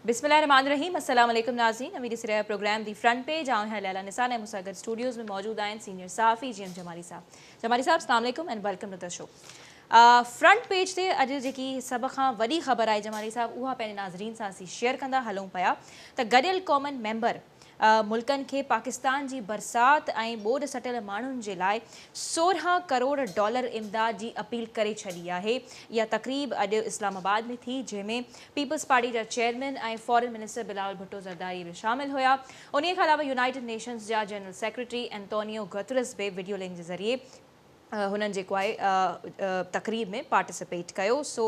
बिस्मिल्लाहिर्रहमानिर्रहीम अस्सलाम वालेकुम नाज़रीन। अमीरी सिरा प्रोग्राम दी फ्रंट पेज आऊं है लैला निसा ने मुसागर स्टूडियोज़ में मौजूद आहिनि सीनियर सहाफ़ी जी एम जमाली साहब। जमाली साहब अस्सलाम वालेकुम and welcome to the show. Front page ते अॼु जेकी सभ खां वॾी ख़बर आहे जमाली साहब उहा पंहिंजे नाज़रीन सां असीं शेयर कंदा हलूं पिया त गॾियल क़ौमनि मेंबर मुल्कनि खे पाकिस्तान जी बरसाति ऐं ॿोॾि सटियल माण्हुनि जे लाइ 16 करोड़ डॉलर इमदाद जी अपील करे छॾी आहे। इहा तक़रीब अॼु इस्लामाबाद में थी जंहिंमें पीपल्स पार्टी जा चेयरमैन ऐं फॉरेन मिनिस्टर बिलावल भुट्टो ज़रदारी बि शामिल हुआ। उन खां अलावा यूनाइटेड नेशंस जा जनरल सेक्रेटरी एंटोनियो गुतरस बि वीडियो लिंक जे ज़रिए हुननि जेको आहे तक़रीब में पार्टिसिपेट कयो। सो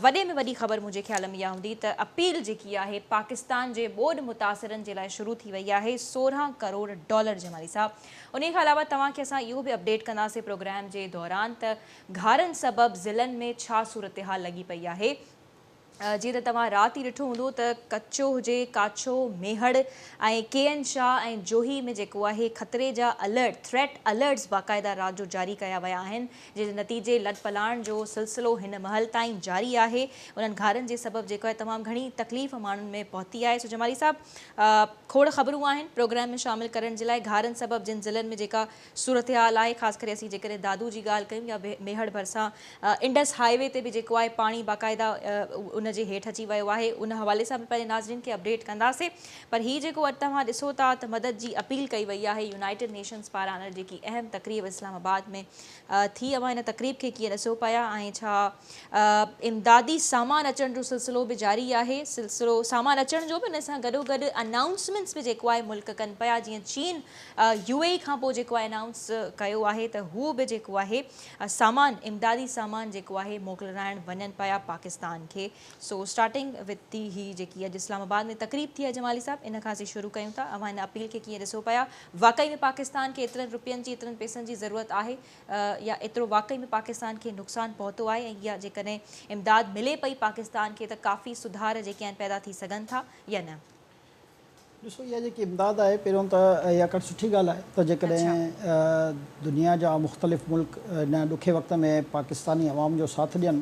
वॾे में वॾी ख़बर मुंहिंजे ख़्याल में इहा हूंदी त अपील जेकी आहे पाकिस्तान जे ॿोॾि मुतासिरनि जे लाइ शुरू थी वई आहे 16 करोड़ डॉलर जमाली साहब। उन खां अलावा तव्हांखे असां इहो बि अपडेट कंदासीं प्रोग्राम जे दौरान त घारनि सबबि ज़िलनि में छा सूरत हाल लॻी पई आहे। जीअं त तव्हां राति ई ॾिठो हूंदो त कच्चो हुजे काछो मेहड़ ऐं KN शाह ऐं जोही में जेको आहे ख़तरे जा अलर्ट थ्रेट अलर्ट्स बाक़ाइदा राति जो जारी कया विया आहिनि जंहिंजे नतीजे लॾपलाण जो सिलसिलो हिन महल ताईं जारी आहे। उन्हनि घारनि जे सबबि जेको आहे तमामु घणी तकलीफ़ माण्हुनि में पहुती आहे। सो जमाली साहब खोड़ ख़बरूं आहिनि प्रोग्राम में शामिल करण जे लाइ। घारनि सबबि जिन ज़िलनि में जेका सूरत हाल आहे ख़ासि करे असीं जेकॾहिं दादू जी ॻाल्हि कयूं या मेहड़ भरिसां इंडस हाईवे ते बि जेको आहे पाणी बाक़ाइदा उन जे हेठि अची वियो आहे। उन हवाले सां बि पंहिंजे नाज़रीन खे अपडेट कंदासीं। पर हीअ जेको अॼु तव्हां ॾिसो था त मदद जी अपील कई वई आहे यूनाइटेड नेशंस पारां जेकी अहम तक़रीब इस्लामाबाद में थी। अवां हिन तक़रीब खे कीअं ॾिसो पिया ऐं छा इमदादी सामान अचण जो सिलसिलो बि जारी आहे। सिलसिलो सामान अचण जो बि हिन सां गॾोगॾु अनाउंसमेंट्स बि जेको आहे मुल्क कनि पिया। जीअं चीन UAE खां पोइ जेको आहे अनाउंस कयो आहे त हू बि जेको आहे सामान इमदादी सामान जेको आहे मोकिलाइण वञनि पिया पाकिस्तान खे। सो स्टार्टिंग विथ दी ही जेकी अॼु इस्लामाबाद में तक़रीब थी आहे जमाली साहब इन खां असीं शुरू कयूं था। अवां हिन अपील खे कीअं ॾिसो पिया वाक़ई में पाकिस्तान खे एतिरनि रुपयनि जी एतिरनि पैसनि जी ज़रूरत आहे या एतिरो वाक़ई में पाकिस्तान खे नुक़सानु पहुतो आहे ऐं इहा जेकॾहिं इमदाद मिले पई पाकिस्तान खे त काफ़ी सुधार जेके आहिनि पैदा थी सघनि था या न। ॾिसो इहा जेकी इमदाद आहे पहिरियों त इहा का सुठी ॻाल्हि आहे त जेकॾहिं दुनिया जा मुख़्तलिफ़ मुल्क हिन ॾुखे वक़्त में पाकिस्तानी अवाम जो साथ ॾियनि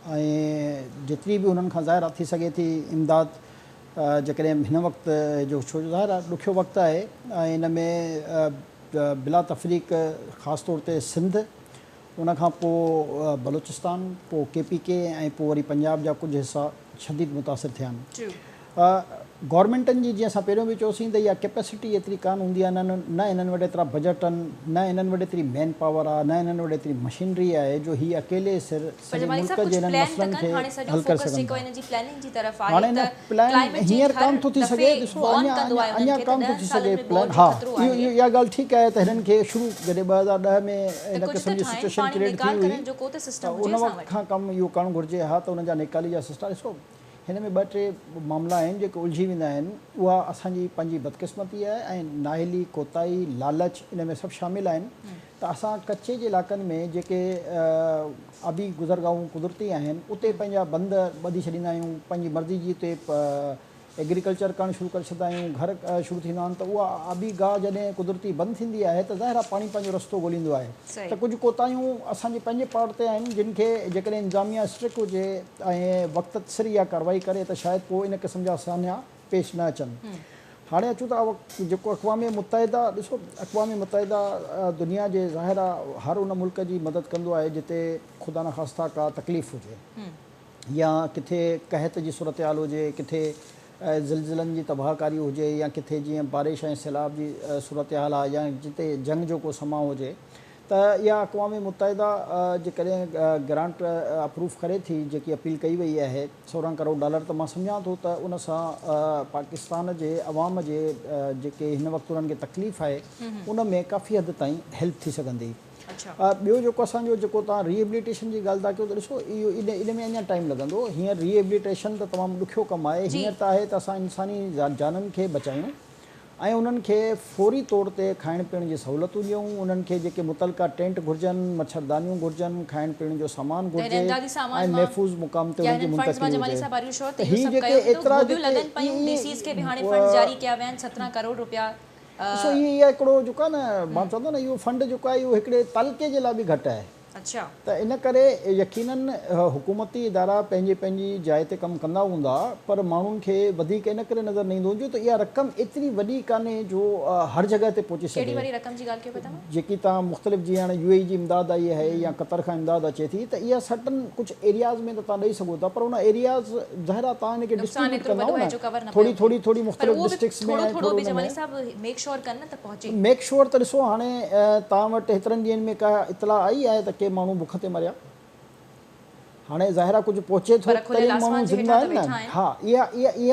ऐं जेतिरी बि उन्हनि खां ज़ाहिर थी सघे थी इमदाद जेकॾहिं हिन वक़्तु जो छो जो ज़ाहिर आहे ॾुखियो वक़्तु आहे ऐं हिन में बिला तफ़रीक़ ख़ासि तौर ते सिंध उन खां पोइ बलूचिस्तान पोइ KPK ऐं पोइ वरी पंजाब जा कुझु हिसा शदीद मुतासिर थिया आहिनि। गवर्नमेंटनि जी जीअं असां पहिरियों बि चयोसीं त इहा कैपेसिटी एतिरी कान हूंदी आहे न इन्हनि वटि एतिरा बजट आहिनि न इन्हनि वटि एतिरी मैन पावर आहे न इन्हनि वटि एतिरी मशीनरी आहे जो हीअ अकेले सॼे मुल्क जे हिननि मसइलनि खे हल करे सघनि। हाणे हिन प्लान हींअर कान थो थी सघे। ॾिसो अञा कान थो थी सघे प्लान। हा इहा ॻाल्हि ठीकु आहे त हिननि खे शुरू जॾहिं 2010 में इन क़िस्म जी सिचुएशन क्रिएट थी हुई त उन वक़्त खां कमु इहो करणु घुरिजे। हा त उन जा निकाली जा सिस्टम ॾिसो हिन में 2-3 मामला आहिनि जेके उलझी वेंदा आहिनि। उहा असांजी पंहिंजी बदकिस्मती आहे ऐं नाहिली कोताही लालच इन में सभु शामिलु आहिनि त असां कच्चे जे इलाइक़नि में जेके आबी गुज़रगाहूं कुदरती आहिनि उते पंहिंजा बंद ॿधी छॾींदा आहियूं। पंहिंजी मर्ज़ी जी उते एग्रीकल्चर करणु शुरू करे छॾींदा आहियूं। घर शुरू थींदा आहिनि त उहा आबी गाह जॾहिं कुदरती बंदि थींदी आहे त ज़ाहिर आहे पाणी पंहिंजो रस्तो ॻोल्हींदो आहे। त कुझु कोताहियूं असांजे पंहिंजे पार्ट ते आहिनि जिन खे जेकॾहिं इंतिज़ामिया स्ट्रिक्ट हुजे ऐं वक़्त सिर इहा कार्रवाई करे त शायदि पोइ इन क़िस्म जा सान्या पेश न अचनि। हाणे अचूं था जेको अक़वाम मुत्तहिदा ॾिसो अक़वाम मुत्तहिदा दुनिया जे ज़ाहिर आहे हर उन मुल्क जी मदद कंदो आहे जिते ख़ुदा न ख़ास्ता का तकलीफ़ हुजे या किथे कहत जी सूरत हाल हुजे किथे ज़िलज़िलनि जी तबाहकारी हुजे या किथे जीअं बारिश ऐं सैलाब जी सूरत हाल आहे या जिते जंग जो को समा हुजे त इहा अक़वाम मुत्तहिदा जेकॾहिं ग्रांट अप्रूव करे थी जेकी अपील कई वई आहे 16 करोड़ डॉलर त मां सम्झां थो त उन सां पाकिस्तान जे अवाम जे जेके हिन वक़्तु उन्हनि खे तकलीफ़ आहे उन में काफ़ी हद ताईं हेल्प थी सघंदी। ॿियो जेको असांजो जेको तव्हां रिहेबिलिटेशन जी ॻाल्हि था कयो त ॾिसो इहो इन में अञा टाइम लॻंदो। हींअर रिहेबिलिटेशन त तमामु ॾुखियो कमु आहे। हींअर त आहे त असां इंसानी जाननि खे बचायूं ऐं उन्हनि खे फौरी तौर ते खाइण पीअण जी सहूलियतूं ॾियूं। उन्हनि खे जेके मुतलका टेंट घुरिजनि मच्छरदानियूं घुरिजनि खाइण पीअण जो सामान घुरिजे ऐं महफ़ूज़ मुक़ाम ते उन्हनि जी मुंतक़िली हुजे। हीअ जेके एतिरा ॾिसो इहा हिकिड़ो जेको आहे न मां चवंदो न इहो फंड जेको आहे इहो हिकिड़े तलके जे लाइ बि घटि आहे। अच्छा त इन करे यकीनन हुकूमती इदारा पंहिंजी पंहिंजी जाइ ते कमु कंदा हूंदा, पर माण्हुनि खे वधीक इन करे नज़र न ईंदो हुजे त इहा रक़म एतिरी वॾी कान्हे जो हर जॻह ते पहुची कहिड़ी सघे। वरी रक़म जी ॻाल्हि कयो पिया तव्हां? जेकी तव्हां मुख़्तलिफ़ जीअं हाणे UAE जी इमदाद आई आहे या क़तर खां इमदाद अचे थी, त इहा सर्टन कुझु एरियाज़ में त तव्हां ॾेई सघो था, पर उन एरियाज़ ज़ाहिर आहे तव्हां हिनखे नुक़सानु डिस्ट्रीब्यूट एतिरो कंदा वॾो आहे जो न, कवर न थोरी पियो थोरी थिए। थोरी पर मुख़्तलिफ़ उहो बि डिस्ट्रिक्ट्स में थोरो थोरो बि थोरो जमाली साहब मेक श्योर कनि न त पहुचे। मेक श्योर त ॾिसो हाणे तव्हां वटि हेतिरनि ॾींहंनि में का इतला आई आहे त के माण्हू बुख ते मरिया? हाणे ज़ाहिर आहे कुझु पहुचे थो पर खुलियल तॾहिं माण्हू आसमान जे ज़िंदा हेठां त आहिनि न। वेठा आहिनि। हा, इहा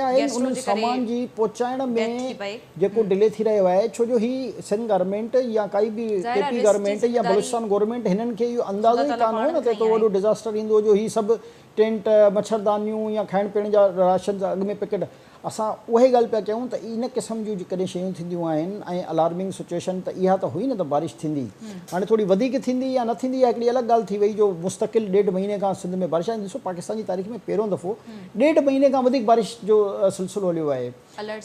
आहे गैस्ट्रो उन्हनि जे करे सामान जी पहुचाइण death थी में पए। जेको डिले थी रहियो आहे, छो जो ही सिंध गवर्नमेंट या काई बि ज़ाहिर आहे KP risk जी गवर्नमेंट या ज़िम्मेदारी बलूचिस्तान गवर्नमेंट हिननि खे इहो अंदाज़ो ई अल्लाह कान हो न ताला त एतिरो वॾो डिज़ास्टर ईंदो जो ही सभु टेंट मच्छरदानियूं या खाइण पीअण जा राशन जा अॻु में पैकेट। असां उहे ॻाल्हि पिया कयूं त इन क़िस्म जूं जेकॾहिं शयूं थींदियूं आहिनि ऐं अलार्मिंग सिचुएशन त इहा त हुई न त बारिश थींदी। हाणे थोरी वधीक थींदी या न थींदी आहे हिकिड़ी अलॻि ॻाल्हि थी वई जो मुस्तक़िल 1.5 महीने खां सिंध में बारिश आहे। ॾिसो पाकिस्तान जी तारीख़ में पहिरियों दफ़ो 1.5 महीने खां वधीक बारिश जो सिलसिलो हलियो आहे।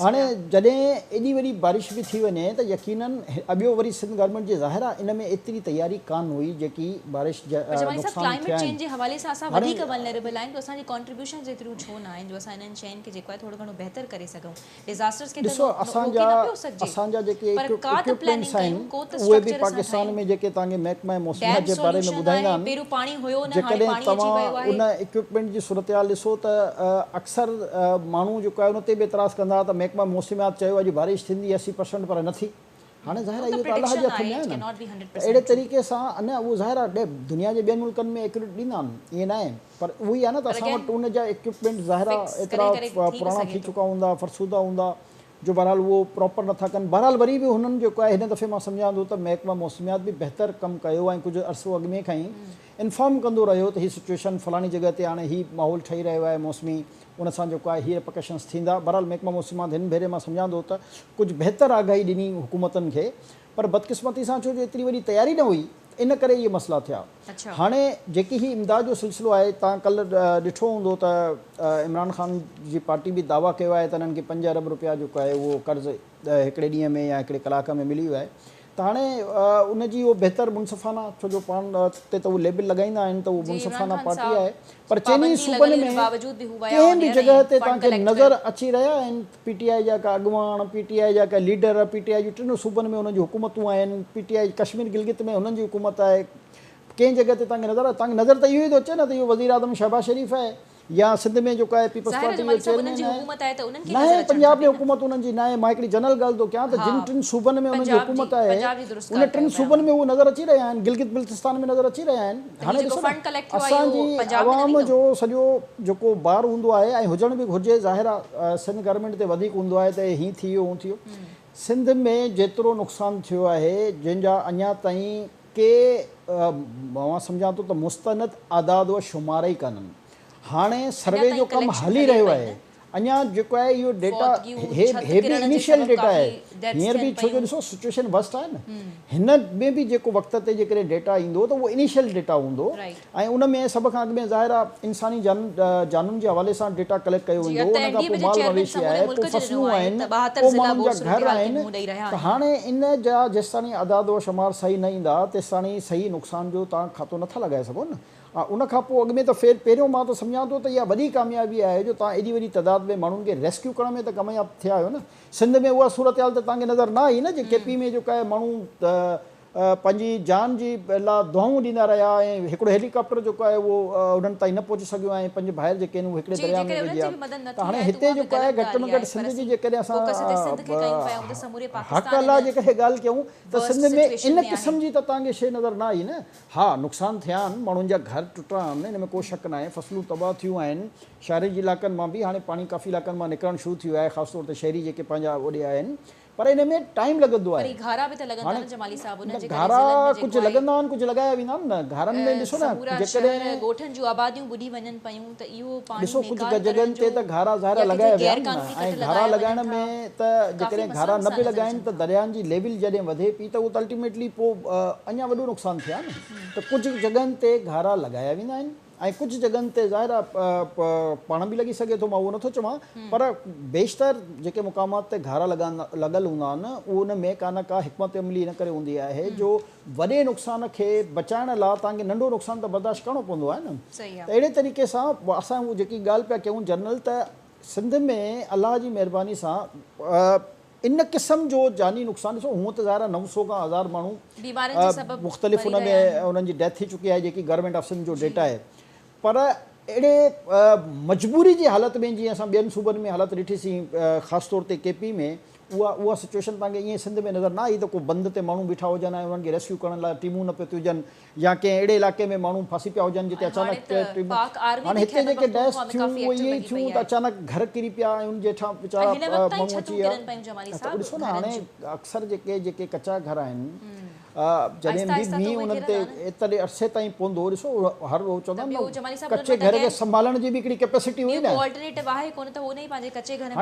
हाणे जॾहिं एॾी वॾी बारिश बि थी वञे त यकीनन ॿियो वरी सिंध गवर्नमेंट जी ज़ाहिर आहे इन में एतिरी तयारी कान हुई जेकी बारिश क्लाइमेट चेंज जे हवाले सां असां वधीक वल्नरेबल आहिनि, तो असांजी कॉन्ट्रीब्यूशन एतिरियूं छो न आहिनि जो असां इन्हनि शयुनि खे जेको आहे थोरो घणो बहितर करे सघूं। डिज़ास्टर्स खे ॾिसो असांजा जेके इक्विपमेंट्स आहिनि उहे बि पाकिस्तान में जेके तव्हांखे महकमा मौसमियात जे बारे में ॿुधाईंदा आहिनि। जेकॾहिं तव्हां उन इक्विपमेंट जी सूरत हाल ॾिसो त अक्सर माण्हू जेको आहे उन ते बि एतिराज़ कंदा त महकमा मौसमियात चयो अॼु बारिश थींदी 80% पर न थी। हाणे ज़ाहिर आहे इहो त अलाह जे हथ में आहे न। अहिड़े तरीक़े सां अञा उहो ज़ाहिर आहे दुनिया जे ॿियनि मुल्कनि में एक्यूरेट ॾींदा आहिनि, ईअं न आहे, पर उहो ई आहे न त असां वटि उन जा इक्विपमेंट ज़ाहिर आहे एतिरा पुराणा थी चुका हूंदा, फरसूदा हूंदा जो बहरहाल उहो प्रॉपर नथा कनि। बहरहाल वरी बि हुननि जेको आहे हिन दफ़े मां सम्झां थो त महकमा मौसमियात बि बहितर कमु कयो ऐं कुझु अरसो अॻु में खां ई इंफॉर्म कंदो रहियो त हीअ सिचुएशन फलाणी जॻह ते हाणे हीउ माहौल ठही रहियो आहे मौसमी, उन सां जेको आहे हीअ रिपरकशंस थींदा। बहरहाल महकमा मौसमियात हिन भेरे मां सम्झां थो त कुझु बहितर आगाही ॾिनी हुकूमतनि खे, पर बदकिस्मती सां छो जो एतिरी वॾी तयारी न हुई इन करे इहे मसइला थिया। हाणे जेकी ही इमदाद जो सिलसिलो आहे, तव्हां कल्ह ॾिठो हूंदो त इमरान ख़ान जी पार्टी बि दावा कयो आहे त हिननि खे 5 अरब रुपया जेको आहे उहो कर्ज़ु हिकिड़े ॾींहं में या हिकिड़े कलाक में मिली वियो आहे। त हाणे उनजी उहो बहितर मुनसिफ़ाना, छो जो पाण ते त उहो लेबिल लॻाईंदा आहिनि त उहो मुनसिफ़ाना पार्टी आहे, पर चइनी सूबनि में कंहिं बि जॻह ते तव्हांखे नज़र अची रहिया आहिनि PTI जा का अॻुवान, PTI जा का लीडर, PTI जूं 3 सूबनि में हुननि जूं हुकूमतूं आहिनि, PTI कश्मीर गिलगित में हुननि जी हुकूमत आहे। कंहिं जॻह ते तव्हांखे नज़र त इहो ई थो अचे न त इहो वज़ीर आज़म शहबाज़ शरीफ़ आहे या सिंध में जेको आहे पीपल्स पार्टी जो चेयरमैन आहे। न आहे पंजाब में हुकूमत उन्हनि जी न आहे। मां हिकिड़ी जनरल ॻाल्हि थो कयां त जिन 3 सूबनि में उन्हनि जी हुकूमत आहे उन 3 सूबनि में उहे नज़र अची रहिया आहिनि, गिलगित बिल्तिस्तान में नज़र अची रहिया आहिनि। हाणे ॾिसो असांजी आवाम जो सॼो जेको ॿार हूंदो आहे ऐं हुजण बि घुरिजे, ज़ाहिर आहे सिंध गवर्नमेंट ते वधीक हूंदो आहे त हीअं थी वियो हूअं थी वियो। सिंध में जेतिरो नुक़सानु थियो आहे जंहिंजा अञा ताईं के मां सम्झां थो त मुस्तनद आदाद व शुमार ई कान्हनि। हाणे सर्वे जो कमु हली रहियो आहे, अञा जेको आहे इहो डेटा हे बि इनिशियल डेटा आहे हींअर बि, छो जो ॾिसो सिचुएशन वर्स्ट आहे न। हिन में बि जेको वक़्त ते जेकॾहिं डेटा ईंदो त उहो इनिशियल डेटा हूंदो ऐं उन में सभ खां अॻु में ज़ाहिर आहे इंसानी जानुनि जे हवाले सां डेटा कलेक्ट कयो वेंदो, उन खां पोइ माल मवेशी आहे, पोइ फसलूं आहिनि, पोइ माण्हुनि जा घर आहिनि। त हाणे इन जा जेसिताणी आदाद व शुमार सही न ईंदा तेसिताणी सही नुक़सान जो तव्हां खातो नथा लॻाए सघो न। उन खां पोइ अॻु में त पहिरियों मां त सम्झां थो त इहा वॾी कामयाबी आहे जो तव्हां एॾी वॾी तइदाद में माण्हुनि खे रेस्क्यू करण में त कामयाब थिया आहियो न। सिंध में उहा सूरत हाल त तव्हांखे नज़र न आई न जे KP में जेको आहे माण्हू पंहिंजी जान जी लाइ दुआऊं ॾींदा रहिया ऐं हिकिड़ो हेलीकॉप्टर जेको आहे उहो उन्हनि ताईं न पहुची सघियो ऐं 5 भाइर जेके आहिनि उहे हिकिड़े दरिया में विझी विया। त हाणे हिते जेको आहे घटि में घटि सिंध जी जेकॾहिं असां हक़ अलाह जेकॾहिं ॻाल्हि कयूं त सिंध में इन क़िस्म जी त तव्हांखे शइ नज़र न आई न। हा, नुक़सान थिया आहिनि, माण्हुनि जा घर टुटा आहिनि, हिन में को शक न आहे, फसलूं तबाह थियूं आहिनि, शहरी इलाइक़नि मां बि हाणे पाणी काफ़ी इलाइक़नि मां निकिरणु शुरू थियो आहे, ख़ासि तौर ते शहरी जेके पंहिंजा ओॾे आहिनि, पर इन में टाइम लॻंदो आहे। घारा कुझु लॻंदा आहिनि, कुझु लॻाया वेंदा आहिनि न। घरनि में ॾिसो न जेकॾहिं ॾिसो कुझु जॻहनि ते त घारा ज़ाहिर लॻाया विया आहिनि ऐं घारा लॻाइण में त जेकॾहिं घारा न बि लॻाइनि त दरियानि जी लेवल जॾहिं वधे पई त उहो त अल्टीमेटली पोइ अञा वॾो नुक़सानु थिया न। त कुझु जॻहनि ते घारा लॻाया वेंदा आहिनि ऐं कुझु जॻहनि ते ज़ाहिर आहे पाण बि लॻी सघे थो, मां उहो नथो चवां, पर बेशितर जेके मुक़ामात ते घारा लॻल हूंदा आहिनि उन में का न का हिकमत अमली इन करे हूंदी आहे जो वॾे नुक़सान खे बचाइण लाइ तव्हांखे नंढो नुक़सानु त बर्दाश्त करिणो पवंदो आहे न। त अहिड़े तरीक़े सां असां उहा जेकी ॻाल्हि पिया कयूं जनरल, त सिंध में अलाह जी महिरबानी सां इन क़िस्म जो जानी नुक़सानु ॾिसो, हूअं त ज़ाहिर 900 खां 1000 माण्हू मुख़्तलिफ़ उन्हनि जी डेथ थी चुकी आहे, जेकी गवर्नमेंट ऑफ सिंध जो डेटा आहे। पर अहिड़े मजबूरी जी हालत में जीअं असां ॿियनि सूबनि में हालत ॾिठीसीं, ख़ासि तौर ते केपी में, उहा सिचुएशन तव्हांखे ईअं सिंध में नज़र न आई त को बंद ते माण्हू बीठा हुजनि ऐं उन्हनि खे रेस्क्यू करण लाइ टीमूं न पियूं हुजनि, या कंहिं अहिड़े इलाइक़े में माण्हू फासी पिया हुजनि जिते अचानक हाणे हिते जेके डेथ थियूं उहे ईअं ई थियूं त अचानक घर किरी पिया ऐं उन जेठा वीचारा माण्हू अची विया। त ॾिसो न, हाणे अक्सर जेके कचा घर आहिनि, जॾहिं बि मींहुं उन्हनि ते एतिरे अरसे ताईं पवंदो, ॾिसो हर रोज़ चवंदा आहिनि कचे घर खे संभालण जी बि हिकिड़ी कैपेसिटी हुई न। हाणे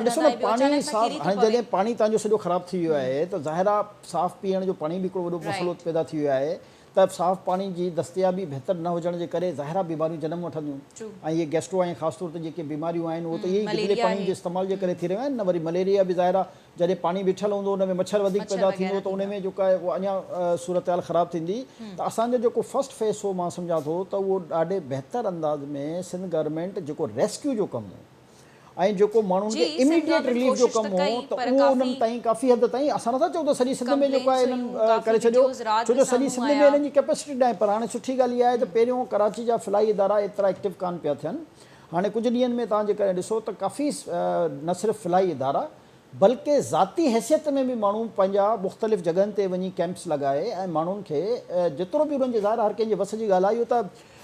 ॾिसो न, पाणी साफ़, हाणे जॾहिं पाणी तव्हांजो सॼो ख़राबु थी वियो आहे त ज़ाहिर आहे साफ़ पीअण जो पाणी बि हिकिड़ो वॾो मसइलो पैदा थी वियो आहे। त साफ़ पाणी जी दस्तियाबी बहितर न हुजण जे करे ज़ाहिर आहे बीमारियूं जनम वठंदियूं, ऐं इहे गैस्ट्रो ऐं ख़ासि तौर ते जेके बीमारियूं आहिनि उहो त इहे ई गिदरे पाणी जे इस्तेमाल जे करे थी रहियूं आहिनि न। वरी मलेरिया बि ज़ाहिर आहे जॾहिं पाणी बीठल हूंदो उन में मच्छर वधीक पैदा थींदो त उन में जेका आहे उहा अञा सूरत हाल ख़राबु थींदी। त असांजो जेको फस्ट फेस हो, मां सम्झां थो त उहो ॾाढे बहितर अंदाज़ में सिंध गवर्नमेंट जेको रेस्क्यू जो कमु हो ऐं जेको माण्हुनि खे इमीडिएट रिलीफ जो कमु हो, त उहो उन्हनि ताईं काफ़ी हद ताईं, असां नथा चऊं त सॼी सिंध में जेको आहे इन्हनि करे छॾियो, छो जो सॼी सिंध में इन्हनि जी कैपेसिटी न आहे। पर हाणे सुठी ॻाल्हि इहा आहे त पहिरियों कराची जा फिलाई इदारा एतिरा एक्टिव कान पिया थियनि। हाणे कुझु ॾींहंनि में तव्हां जेकॾहिं ॾिसो त काफ़ी न सिर्फ़ु फिलाई इदारा बल्कि ज़ाती हैसियत में बि माण्हू पंहिंजा मुख़्तलिफ़ जॻहनि ते वञी कैंप्स लॻाए ऐं माण्हुनि खे जेतिरो बि उन्हनि जे ज़ाहिर हर कंहिंजे वस जी ॻाल्हि आहे, इहो त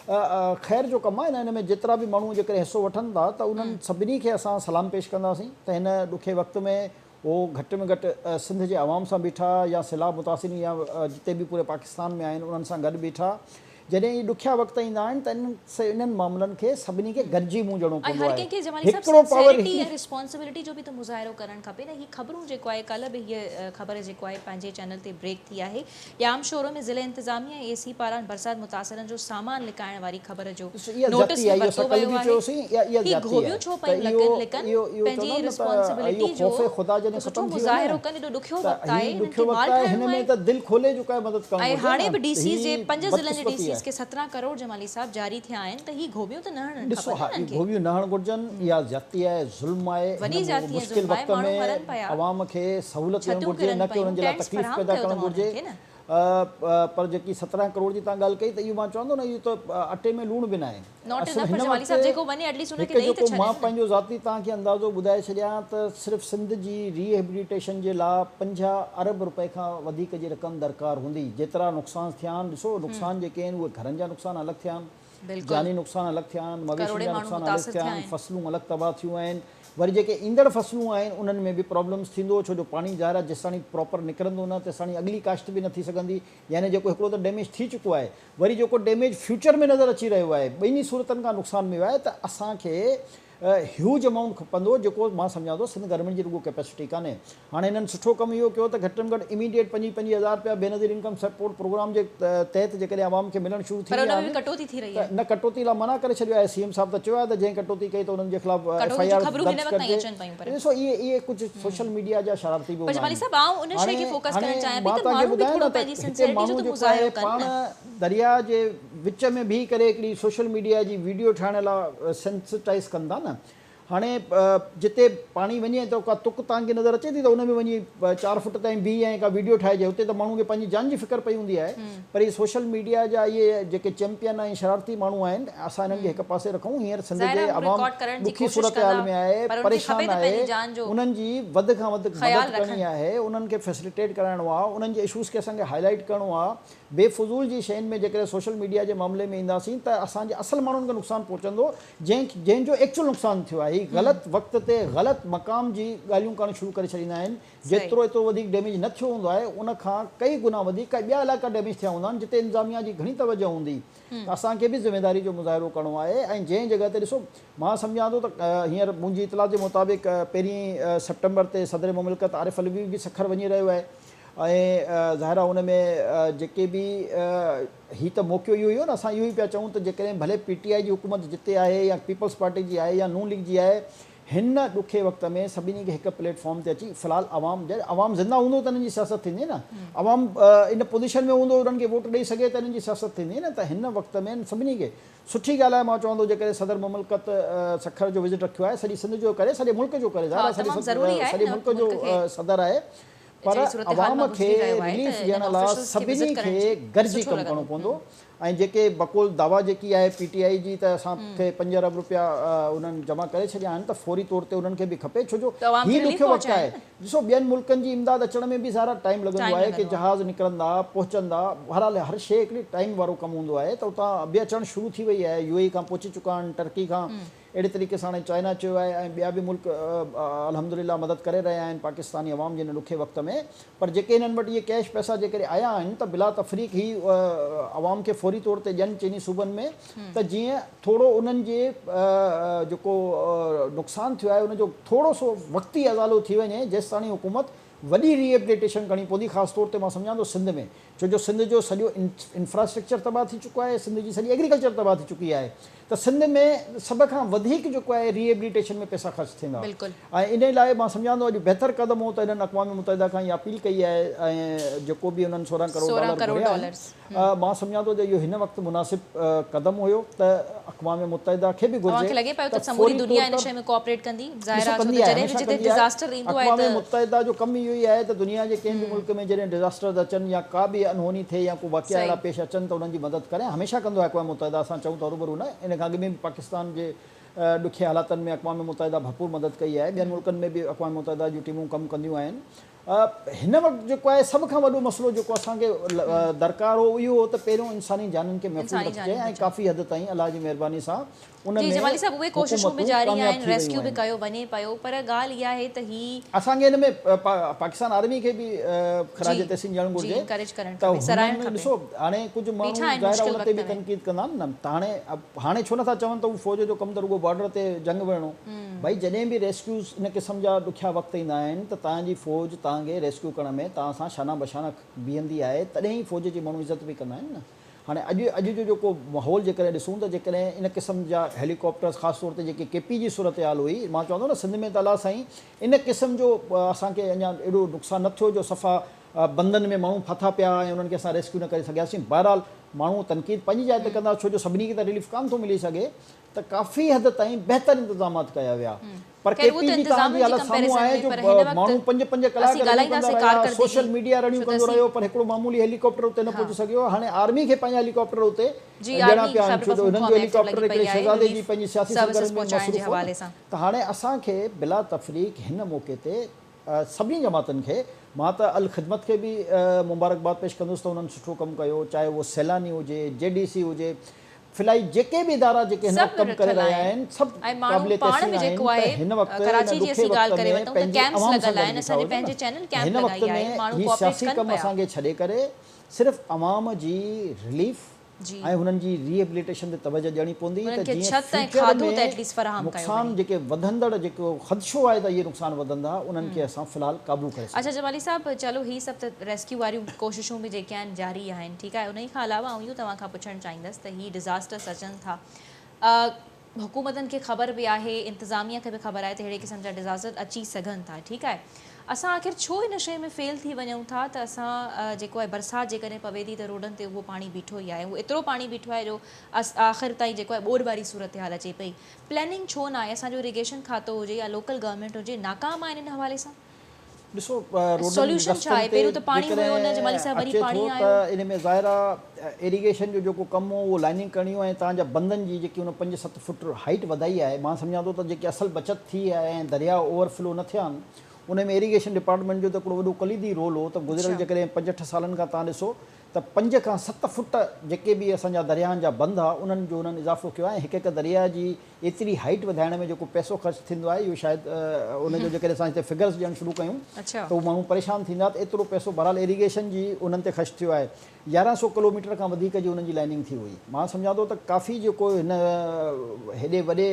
ख़ैर जो कमु आहे न। हिन में जेतिरा बि माण्हू जेकॾहिं हिसो वठनि था त उन्हनि सभिनी खे असां सलाम पेश कंदासीं त हिन ॾुखे वक़्त में उहो घटि में घटि सिंध जे आवाम सां बीठा या सैलाब मुतासिरी या जिते बि पूरे पाकिस्तान में आहिनि उन्हनि सां गॾु बीठा। जॾहिं इहे ॾुखिया वक़्त ईंदा आहिनि त इन्हनि मामलनि खे सभिनी खे गॾिजी मुंहुं ॾियणो पवंदो आहे। हिकिड़ो पावर रिस्पॉन्सिबिलिटी जो बि त मुज़ाहिरो करणु खपे न। हीअ ख़बरूं जेको आहे, कल्ह बि हीअ ख़बर जेको आहे पंहिंजे चैनल ते ब्रेक थी आहे, याम शोरो में ज़िले इंतिज़ामिया ऐं AC पारां बरसाति मुतासिरनि जो सामान लिकाइण वारी ख़बर जो नोटिस वरितो वियो आहे। हीअ घोबियूं छो पयूं लॻनि, पंहिंजी रिस्पॉन्सिबिलिटी जो सुठो मुज़ाहिरो कनि। एॾो ॾुखियो वक़्तु आहे, हिन में त दिलि खोले जेको आहे मदद करणु। ऐं हाणे बि DC जे 5 ज़िलनि जे DC के 17 करोड़ जमाली साहब जारी थिया आहिनि, त ही घोबियूं त न हणनि खपनि। घोबियूं न हणणु घुरिजनि, इहा ज़्यादती आहे, ज़ुल्म आहे। वॾी ज़्यादती आहे, मुश्किल वक़्त में आवाम खे सहूलियत ॾियणु घुरिजे, न कि उन्हनि जे लाइ तकलीफ़ पैदा करणु घुरिजे। पर जेकी 17 करोड़ जी तव्हां ॻाल्हि कई त इहो मां चवंदो न, इहो त अटे में लूण बि न आहे। जेको मां पंहिंजो ज़ाती तव्हांखे अंदाज़ो ॿुधाए छॾियां त सिर्फ़ु सिंध जी रिहेबिलिटेशन जे लाइ 50 अरब रुपए खां वधीक जी रक़म दरकार हूंदी। जेतिरा नुक़सान थिया आहिनि, ॾिसो नुक़सान जेके आहिनि उहे घरनि जा नुक़सान अलॻि थिया आहिनि, जानी नुक़सान अलॻि थिया आहिनि, मवेशियुनि जा नुक़सान अलॻि थिया आहिनि, फसलूं अलॻि तबाह थियूं आहिनि। वरी जेके ईंदड़ फसलूं आहिनि उन्हनि में बि प्रॉब्लम्स थींदो, छो जो पाणी ज़ाहिर आहे जेसिताणी प्रॉपर निकिरंदो न तेसिताणी अॻिली काश्त बि न थी सघंदी। यानी जेको हिकिड़ो त डैमेज थी चुको आहे, वरी जेको डैमेज फ्यूचर में नज़र अची रहियो आहे, ॿिन्ही सूरतनि खां नुक़सान में वियो आहे। त असांखे ह्यूज अमाउंट खपंदो, जेको मां सम्झां थो सिंध गवर्नमेंट जी रुगो कैपेसिटी कान्हे। हाणे हिननि सुठो कमु इहो कयो त घटि में घटि इमीडिएट 25,000 रुपया बेनज़ीर इनकम सपोर्ट प्रोग्राम जे तहत जेकॾहिं आवाम खे मिलणु शुरू थी विया आहिनि, न कटौती लाइ मना करे छॾियो आहे। CM साहिब त चयो आहे त जंहिं कटौती कई त उन्हनि जे ख़िलाफ़ FIR दर्ज कजे। ॾिसो इहे कुझु सोशल मीडिया जा शरारती बि पाण दरिया जे विच में बीह करे हिकिड़ी सोशल मीडिया जी वीडियो ठाहिण लाइ सेंसिटाइज़ कंदा न। हाणे जिते पाणी वञे त का तुक तव्हांखे नज़र अचे थी त उन में वञी 4 फुट ताईं बीह ऐं का वीडियो ठाहिजे, हुते त माण्हू खे पंहिंजी जान जी फ़िक्र पई हूंदी आहे। पर इहे सोशल मीडिया जा इहे जेके चैंपियन ऐं शरारती माण्हू आहिनि, असां हिननि खे हिकु पासे रखूं। हींअर सिंध जे अवाम ॾुखी सूरत हाल में आहे, परेशान आहे, उन्हनि जी वधि खां वधि मदद करणी आहे, उन्हनि खे फैसिलिटेट कराइणो आहे, उन्हनि जे इशूज़ खे असांखे हाईलाइट करिणो आहे। बेफुज़ूल जी शयुनि में जेकॾहिं सोशल मीडिया जे मामले में ईंदासीं त असांजे असल माण्हुनि खे नुक़सानु पहुचंदो, जंहिंजो एक्चुअल नुक़सानु थियो आहे। हीअ ग़लति वक़्त ते ग़लति मक़ाम जी ॻाल्हियूं करणु शुरू करे छॾींदा आहिनि। जेतिरो एतिरो वधीक डैमेज न थियो हूंदो आहे, उन खां कई गुना वधीक का ॿिया इलाइक़ा डैमेज थिया हूंदा आहिनि जिते इंतिज़ामिया जी घणी तवजो हूंदी। त असांखे बि ज़िमेदारी जो मुज़ाहिरो करिणो आहे। ऐं जंहिं जॻह ते ॾिसो, मां सम्झां थो त हींअर मुंहिंजी इतलाह जे मुताबिक़ 1 सेप्टेम्बर ते सदर मुमलिकत आरिफ अलवी बि सखर वञी रहियो आहे। ऐं ज़ाहिर आहे हुन में जेके बि हीअ त मौक़ो इहो ई हो न, असां इहो ई पिया चऊं त जेकॾहिं भले PTI जी हुकूमत जिते आहे या पीपल्स पार्टी जी आहे या नून लीग जी आहे, हिन ॾुखे वक़्त में सभिनी खे हिकु प्लेटफॉर्म ते अची फ़िलहालु अवाम ज़िंदा हूंदो त हिननि जी सियासत थींदी न, अवाम इन पोज़ीशन में हूंदो उन्हनि खे वोट ॾेई सघे त हिननि जी सियासत थींदी न। त हिन वक़्त में सभिनी खे सुठी ॻाल्हि आहे, मां चवंदो जेकॾहिं सदर मुमलकत सखर जो विज़िट रखियो आहे, सॼी सिंध जो करे, सॼे मुल्क जो करे, सॼे मुल्क जो सदर आहे, पर अवाम खे रिलीफ ॾियण लाइ सभिनी खे गॾिजी कमु करिणो पवंदो। ऐं जेके बक़ौल दावा जेकी आहे PTI जी त असांखे 5 अरब रुपया उन्हनि जमा करे छॾिया आहिनि, त फौरी तौर ते उन्हनि खे बि खपे, छो जो हीउ ॾुखियो वक़्तु आहे। ॾिसो ॿियनि मुल्कनि जी इमदाद अचण में बि ज़ारा टाइम लॻंदो आहे, कि जहाज़ निकिरंदा पहुचंदा, बहरहाल हर शइ हिकिड़ी टाइम वारो कमु हूंदो आहे। त उतां बि अचणु शुरू थी वई आहे, UAE खां पहुची चुका आहिनि, टर्की खां, अहिड़े तरीक़े सां हाणे चाइना चयो आहे, ऐं ॿिया बि मुल्क अल्हम्दुलिल्लाह मदद करे रहिया आहिनि पाकिस्तानी अवाम जे हिन ॾुखे वक़्त में। पर जेके हिननि वटि इहे कैश पैसा जेकॾहिं आया आहिनि, त बिला तफ़रीक़ ही अवाम खे फौरी तौर ते ॾियनि चइनी सूबनि में, त जीअं थोरो उन्हनि जे जेको नुक़सानु थियो आहे उनजो थोरो सो वक़्ती अज़ालो थी वञे, जेसिताणी हुकूमत वॾी रिहेबिलिटेशन करणी पवंदी, ख़ासि तौर ते मां सम्झां थो सिंध में, छो जो सिंध जो सॼो इंफ्रास्ट्रक्चर तबाह थी चुको आहे, सिंध जी सॼी एग्रीकल्चर तबाह थी चुकी आहे। त सिंध में सभ खां वधीक जेको आहे रिहेबिलिटेशन में पैसा ख़र्च थींदा, ऐं इन लाइ मां सम्झां थो अॼु बहितर क़दम हो त हिननि अक़वाम मुतहिदा खां इहा अपील कई आहे, ऐं जेको बि हुननि 16 करोड़ डॉलर, मां सम्झां थो त इहो हिन वक़्तु मुनासिब क़दम हुयो, त अक़वाम मुतहिदा खे बि घुरिजे अक़वाम मुतहिदा जो कमु इहो ई आहे त दुनिया जे कंहिं बि मुल्क में जॾहिं डिज़ास्टर्स अचनि या का बि अनहोनी थिए या को वाक़िया अहिड़ा पेश अचनि, त उन्हनि जी मदद करे हमेशह कंदो आहे अक़वाम मुतहिदा। असां चऊं था रूबरू न, इन खां अॻु में बि पाकिस्तान जे ॾुखे हालातनि में अक़वाम मुतहिदा भरपूर मदद कई आहे, ॿियनि मुल्कनि में बि अक़वाम मुतहिदा जूं टीमूं कमु कंदियूं आहिनि। हिन वक़्तु जेको आहे सभ खां वॾो मसइलो जेको असांखे दरकार हो इहो हो त पहिरियों इंसानी जाननि खे महफ़ूज़ रखिजे, ऐं काफ़ी हद ताईं अलाह जी महिरबानी सां उन में कोशिशूं बि जारी आहिनि, रेस्क्यू बि कयो वञे पियो, पर ॻाल्हि इहा आहे त ही असांखे हिन में पाकिस्तान आर्मी खे बि ख़राज तहसीन ॾियणु घुरिजे। त ॾिसो हाणे कुझु माण्हू ज़ाहिर उन ते बि तनक़ीद कंदा आहिनि न, त हाणे छो नथा चवनि त उहो फ़ौज जो कमु त रुॻो बॉर्डर ते जंग विढ़णो। भई जॾहिं बि रेस्क्यूज़ इन क़िस्म जा ॾुखिया वक़्तु ईंदा आहिनि, त तव्हांजी फ़ौज तव्हांखे रेस्क्यू करण में तव्हां सां शाना बशाना बीहंदी आहे, तॾहिं ई फ़ौज जी माण्हू इज़त बि कंदा आहिनि न। हाणे अॼु जो जेको माहौल जेकॾहिं ॾिसूं त जेकॾहिं इन क़िस्म जा हेलीकॉप्टर्स ख़ासि तौर ते जेके KP जी सूरत हाल हुई, मां चवंदो न सिंध में त अलाह साईं इन क़िस्म जो असांखे अञा एॾो नुक़सानु न थियो जो सफ़ा बंधन में माण्हू फाथा पिया ऐं उन्हनि खे असां रेस्क्यू न करे सघियासीं। बहरहाल माण्हू तनक़ीद पंहिंजी जाइ ते कंदा, छो जो सभिनी खे त रिलीफ कान थो मिली सघे, त काफ़ी हद ताईं बहितर इंतज़ामात कया विया। पर KP जी तव्हांजी हालत साम्हूं आहे जो माण्हू 5-5 कलाक सोशल मीडिया रड़ियूं कंदो रहियो, पर हिकिड़ो मामूली हेलीकॉप्टर उते न पहुची सघियो। हाणे आर्मी खे पंहिंजा हेलीकॉप्टर उते ॾियणा पिया आहिनि, छो जो हिननि जो हेलीकॉप्टर हिकिड़े शहज़ादे जी पंहिंजी सियासी सरगर्मी में मसरूफ़ हो। त हाणे असांखे बिला तफ़रीक़ हिन मौक़े ते सभिनी जमातनि खे, मां त अल ख़िदमत खे बि मुबारकबाद पेश कंदुसि त उन्हनि सुठो कमु कयो, चाहे उहो सैलानी हुजे, JDC हुजे, फिलहाल जेके बि इदारा जेके हिन कमु करे रहिया आहिनि, सभु क़ाबिले तहसीन आहिनि। त हिन वक़्तु हिन वक़्त में हीउ सियासी कमु असांखे छॾे करे सिर्फ़ु अवाम जी रिलीफ ऐं हुननि जी रिहेबिलिटेशन ते तवजो ॾियणी पवंदी, त जीअं नुक़सान जेके वधंदड़ जेको ख़दशो आहे त इहे नुक़सान वधंदा, उन्हनि खे असां फ़िलहाल क़ाबू करे सघूं। अच्छा जमाली साहब, चलो ही सभु त रेस्क्यू वारियूं कोशिशूं बि जेके आहिनि जारी आहिनि, ठीकु आहे। उन खां अलावा आउं इहो तव्हां खां पुछणु चाहींदसि त ही डिज़ास्टर्स अचनि था, हुकूमतनि खे ख़बर बि आहे, इंतिज़ामिया खे बि ख़बर आहे त अहिड़े क़िस्म जा डिज़ास्टर अची सघनि था, ठीकु आहे। असां आख़िर छो इन शइ में फेल थी वञूं था त असां जेको आहे बरसाति जेकॾहिं पवे थी त रोडनि ते उहो पाणी बीठो ई आहे, उहो एतिरो पाणी बीठो आहे जो आख़िर ताईं जेको आहे ॿोड़ वारी सूरत हाल अचे पई। प्लैनिंग छो न आहे? असांजो इरिगेशन खातो हुजे या लोकल गवर्नमेंट हुजे, नाकाम आहिनि इन हवाले सां? ॾिसो सॉल्यूशन छा आहे? पहिरियों त पाणी हुयो न जमाली साहब, वरी पाणी आयो त इन में ज़ाहिर आहे इरिगेशन जो जेको कमु हो उहो लाइनिंग करणी हो, ऐं तव्हांजा बंधनि जी जेकी उन 5-7 फुट हाइट वधाई आहे, मां सम्झां थो त जेकी असल बचत थी आहे ऐं दरिया ओवरफ्लो न थिया आहिनि, उन में इरिगेशन डिपार्टमेंट जो त हिकिड़ो वॾो कलीदी रोल हो। त गुज़िरियल जेकॾहिं 5-8 सालनि खां तव्हां ॾिसो त 5 खां 7 फुट जेके बि असांजा दरियाहनि जा बंध आहे उन्हनि जो उन्हनि इज़ाफ़ो कयो आहे। हिकु दरिया जी एतिरी हाइट वधाइण में जेको पैसो ख़र्चु थींदो आहे, इहो शायदि उनजो जेकॾहिं असां हिते फिगर्स ॾियणु शुरू कयूं त उहो माण्हू परेशान थींदा। त एतिरो पैसो बहरहाल इरिगेशन जी उन्हनि ते ख़र्चु थियो आहे। 1100 किलोमीटर खां वधीक जी उन्हनि जी लाइनिंग थी हुई। मां सम्झां थो त काफ़ी जेको हिन हेॾे वॾे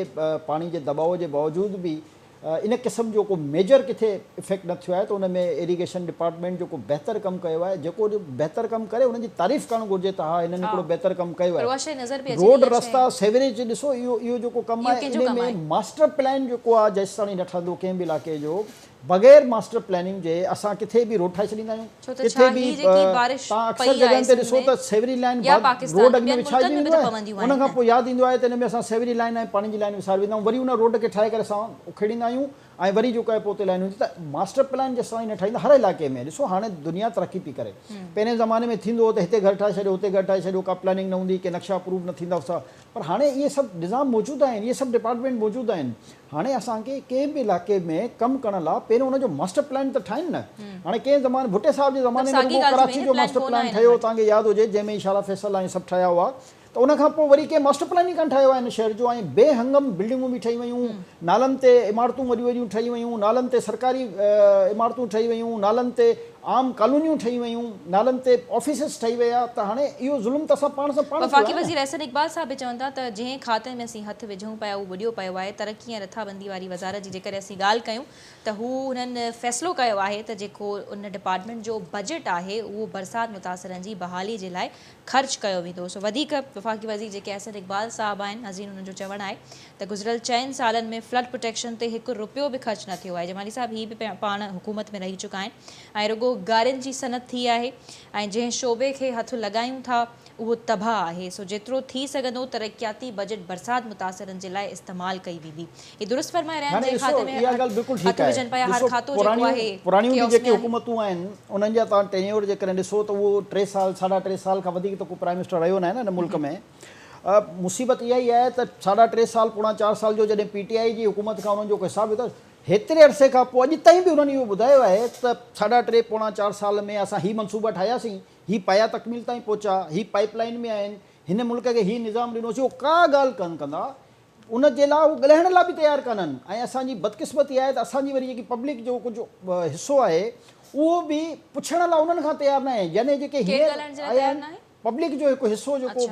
पाणी जे दबाव जे बावजूदि बि इन क़िस्म जो को मेजर किथे इफेक्ट न थियो आहे त उन में इरिगेशन डिपार्टमेंट जो को बहितर कमु कयो आहे जेको बहितर कमु करे उनजी तारीफ़ करणु घुरिजे त हा हिननि हिकिड़ो बहितर कमु कयो पर आहे उहा शइ नज़र बि अचे रोड थी, इहा रस्ता सेवरेज ॾिसो इहो जेको कमु इहो आहे कंहिंजो इन कमु आहे? में मास्टर प्लान जेको आहे जेसि ताईं न ठहंदो कंहिं बि इलाइक़े जो बग़ैर मास्टर प्लानिंग जे असां किथे बि रोड ठाहे छॾींदा आहियूं छो त किथे छा बि ही जेकी बारिश तव्हां अक्सर पई आहे जॻहनि ते सिंध ॾिसो में, त सेवरी लाइन या पाकिस्तान, रोड अॻु में ॿियनि विछाइजी मुल्कनि में वेंदो बि त आहे पवंदियूं उन खां आहिनि। पोइ यादि ईंदो आहे त हिन में असां सेवरी लाइन ऐं पाणी जी लाइन विसारे वेंदा आहियूं वरी उन रोड खे ठाहे करे असां उखेड़ींदा आहियूं ऐं वरी जेको आहे पोइ उते लाइन हूंदी त मास्टर प्लान जेसि ताईं न ठाहींदा हर इलाइक़े में ॾिसो हाणे दुनिया तरक़ी पई करे पहिरें ज़माने में थींदो हो त हिते घर ठाहे छॾियो हुते घर ठाहे छॾियो का प्लानिंग न हूंदी के नक्शा अप्रूव न थींदा हुआ पर हाणे इहे सभु निज़ाम मौजूदु आहिनि इहे सभु डिपार्टमेंट मौजूदु आहिनि हाणे असांखे कंहिं बि इलाइक़े में कमु करण लाइ पहिरियों हुनजो मास्टर प्लान त ठाहिनि न हाणे कंहिं ज़माने भुट्टे साहिब जे ज़माने में साॻी रुॻो ॻाल्हि थी कराची वई न, जो प्लान मास्टर कोन प्लान आहे ठहियो हिन तव्हांखे यादि हुजे जंहिंमें इशारा फैसल ऐं सभु ठहिया हुआ त उन खां पोइ वरी कंहिं मास्टर प्लान ई कान ठाहियो आहे हिन शहर जो ऐं बेहंगम बिल्डिंगूं बि ठही वियूं नालनि ते इमारतूं वॾियूं वॾियूं ठही वियूं नालनि ते सरकारी इमारतूं ठही वियूं नालनि ते आम कॉलोनियूं ठही वियूं नालनि ते ऑफिसिस ठही विया त हाणे इहो ज़ुल्म त असां पाण सां पाण वफ़ाक़ी वज़ीर अहसन इक़बाल साहब बि चवनि था त जंहिं खाते में असीं हथु विझूं पिया उहो ॿुॾियो पियो आहे तरक़ी ऐं रथाबंदी वारी वज़ारत जी जेकर असीं ॻाल्हि कयूं त हू हुननि फ़ैसिलो कयो आहे त जेको उन डिपार्टमेंट जो बजट आहे उहो बरसाति मुतासिरनि जी बहाली जे लाइ ख़र्च कयो वेंदो सो वधीक वफ़ाक़ी वज़ीर जेके अहसन इक़बाल साहब आहिनि हज़ीन हुननि जो चवणु आहे त गुज़िरियल 4 सालनि में फ्लड प्रोटेक्शन ते हिकु रुपयो बि ख़र्च न थियो आहे जमाली साहब ही बि पाण हुकूमत में रही चुका आहिनि ऐं रुॻो गारियुनि जी सनत थी आहे ऐं जंहिं शोबे खे हथु लॻायूं था उहो तबाह आहे सो जेतिरो थी सघंदो तरक़ियाती बजट बरसाति मुतासिरनि जे लाइ इस्तेमालु कई वेंदी ही दुरुस्त फरमाए रहिया आहिनि जंहिं खाते में इहा ॻाल्हि बिल्कुलु हथु ठीकु विझनि पिया आहे हर खातो जेको आहे पुराणियूं chaos जेके में आहे। हुकूमतूं आहिनि उन्हनि जा तव्हां टेन्योर जे करे ॾिसो त उहो 3 साल 3.5 साल खां वधीक त को प्राइम मिनिस्टर रहियो न आहे न हिन मुल्क में मुसीबत इहा ई आहे त 3.5 साल पोणा 4 साल जो जॾहिं PTI जी हुकूमत खां उन्हनि जो को हिसाबु विधो हेतिरे अरसे खां पोइ अॼु ताईं बि उन्हनि इहो ॿुधायो आहे त 3.5 पोणा 4 साल में असां ही मनसूबा ठाहियासीं ही पाया तकमील ताईं पहुचा ही पाइपलाइन में आहिनि हिन मुल्क खे ही निज़ाम ॾिनोसीं उहो का ॻाल्हि कोन कंदा उन जे लाइ उहो ॻाल्हाइण लाइ बि तयारु कान्हनि ऐं असांजी बदकिस्मती आहे त असांजी वरी जेकी पब्लिक जो कुझु हिसो आहे उहो बि पुछण लाइ उन्हनि खां तयारु न आहे यानी जेके केरु ॻाल्हाइण जे लाइ तयारु न आहे? पब्लिक जो हिकु हिसो जेको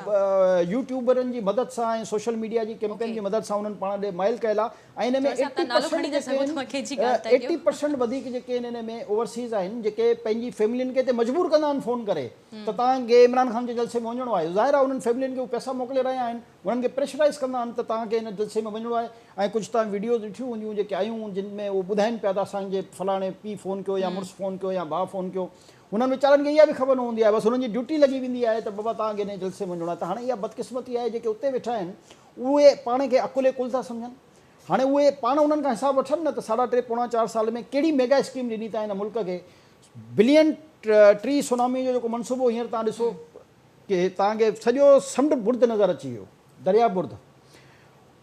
यूट्यूबरनि जी मदद सां ऐं सोशल मीडिया जी कैंपेन जी मदद सां उन्हनि पाण ॾे माइल कयल आहे ऐं हिन में 80% वधीक जेके हिन में ओवरसीज़ आहिनि जेके पंहिंजी फैमिलियुनि खे हिते मजबूर कंदा आहिनि फ़ोन करे त तव्हांखे इमरान ख़ान जे जलसे में वञिणो आहे ज़ाहिर आहे उन्हनि फैमिलियुनि खे उहे पैसा मोकिले रहिया आहिनि उन्हनि खे प्रेशराइज़ कंदा आहिनि त तव्हांखे हिन जलसे में वञिणो आहे ऐं कुझु तव्हां वीडियोज़ ॾिठियूं हूंदियूं जेके आयूं जिन में उहे ॿुधाइनि पिया त असांजे फलाणे पीउ फ़ोन कयो या मुड़ुसु फ़ोन कयो या भाउ फ़ोन कयो उन्हनि वीचारनि खे इहा बि ख़बर न हूंदी आहे बसि हुननि जी ड्यूटी लॻी वेंदी आहे त बाबा तव्हांखे हिन जलसे में वञिणो आहे त हाणे इहा बदकिस्मती आहे जेके उते वेठा आहिनि उहे पाण खे अकुले कुल था सम्झनि हाणे उहे पाण उन्हनि खां हिसाबु वठनि न त 3.5 पोणा 4 साल में कहिड़ी मेगा स्कीम ॾिनी था हिन मुल्क खे बिलियन ट्री सुनामी जो जेको मनसूबो हींअर तव्हां ॾिसो की तव्हांखे सॼो समुंड बुर्द नज़र अची वियो दरिया बुर्द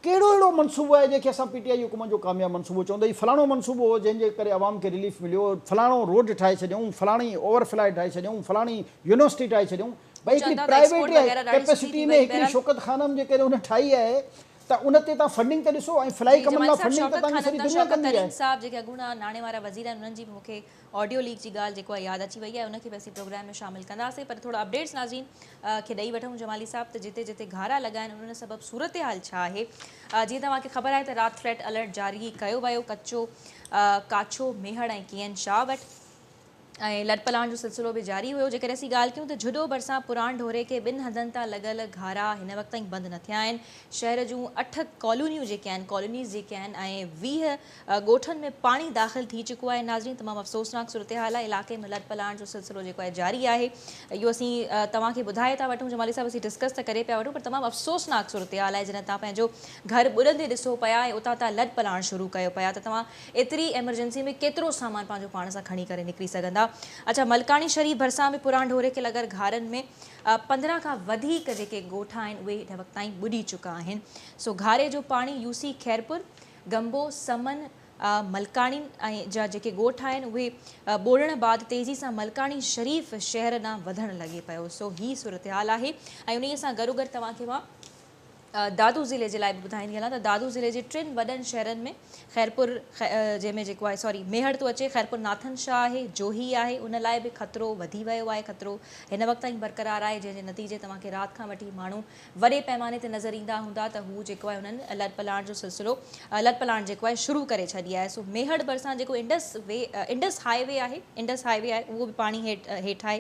कहिड़ो अहिड़ो मनसूबो आहे जंहिंखे असां PTI हुकूमत जो कामयाबु मनसूबो चवंदा ही फलाणो मनसूबो हो जंहिंजे करे आवाम खे रिलीफ मिलियो फलाणो रोड ठाहे छॾियऊं फलाणी ओवरफ्लाई ठाहे छॾियऊं फलाणी यूनिवर्सिटी ठाहे छॾियऊं भई हिकिड़ी प्राइवेट कैपेसिटी में हिकिड़ी शौकत खानम जे करे हुन ठाही आहे त उन ते तव्हां फंडिंग ते ॾिसो ऐं फ्लाई कमनि लाइ फंडिंग त तव्हांजी सॼी दुनिया कंदी आहे साहब जेके अॻूणा नाणे वारा वज़ीर आहिनि उन्हनि जी बि मूंखे ऑडियो लीक जी ॻाल्हि जेको आहे यादि अची वई आहे उनखे बि असीं प्रोग्राम में शामिलु कंदासीं पर थोरा अपडेट्स नाज़रीन खे ॾेई वठूं जमाली साहब त जिते जिते घारा लॻा आहिनि उन सबबु सूरत हाल छा आहे जीअं तव्हांखे ख़बर आहे त राति फ्लड अलर्ट जारी कयो वियो काछो मेहड़ ऐं KN शाह वटि ऐं लटपलाण जो सिलसिलो बि जारी हुयो जेकर असीं ॻाल्हि कयूं त जुडो भरिसां पुराण ढोरे खे 2 हंधनि तां लॻल घारा हिन वक़्त ताईं बंदि न थिया आहिनि शहर जूं 8 कॉलोनियूं जेके आहिनि कॉलोनीज़ जेके आहिनि ऐं 20 ॻोठनि में पाणी दाख़िल थी चुको आहे नाज़रीन तमामु अफ़सोसनाक सूरत हाल आहे इलाइक़े में लटपलाण जो सिलसिलो जेको आहे जारी आहे इहो असीं तव्हांखे ॿुधाए था वठूं जमाली साहिब असीं डिस्कस त करे पिया वठूं पर तमामु अफ़सोसनाक सूरत हाल आहे जॾहिं तव्हां पंहिंजो घर ॿुॾंदे ॾिसो पिया ऐं उतां तां लटपलाण शुरू कयो पिया त तव्हां एतिरी एमरजेंसी में केतिरो सामान पंहिंजो पाण सां खणी करे निकिरी सघंदा अच्छा मलकानी शरीफ़ भरिसां बि पुराण ढोरे खे लॻल घारनि में 15 खां वधीक जेके ॻोठा आहिनि उहे हिन वक़्त ताईं ॿुॾी चुका आहिनि सो घारे जो पाणी UC खैरपुर गंबो समन मलकानी ऐं जा जेके ॻोठ आहिनि उहे ॿोड़ण बाद तेज़ी सां मलकानी शरीफ़ शहर ॾांहुं वधणु लॻे पियो सो ही सूरत हाल आहे ऐं उन सां गॾोगॾु तव्हांखे मां दादू ज़िले जे लाइ बि ॿुधाईंदी हलां त दादू ज़िले जे 3 वॾनि शहरनि में ख़ैरपुर जंहिंमें जेको आहे सॉरी मेहड़ थो अचे, ख़ैरपुर नाथन शाह आहे, जोही आहे, उन लाइ बि ख़तरो वधी वियो आहे। ख़तरो हिन वक़्त ताईं बरक़रार आहे, जंहिंजे नतीजे तव्हांखे राति खां वठी माण्हू वॾे पैमाने ते नज़र ईंदा हूंदा त हू जेको आहे हुननि लॾपलाण जो सिलसिलो लॾपलाण जेको आहे शुरू करे छॾी आहे। सो मेहड़ भरिसां जेको इंडस हाईवे आहे उहो बि पाणी हेठि आहे।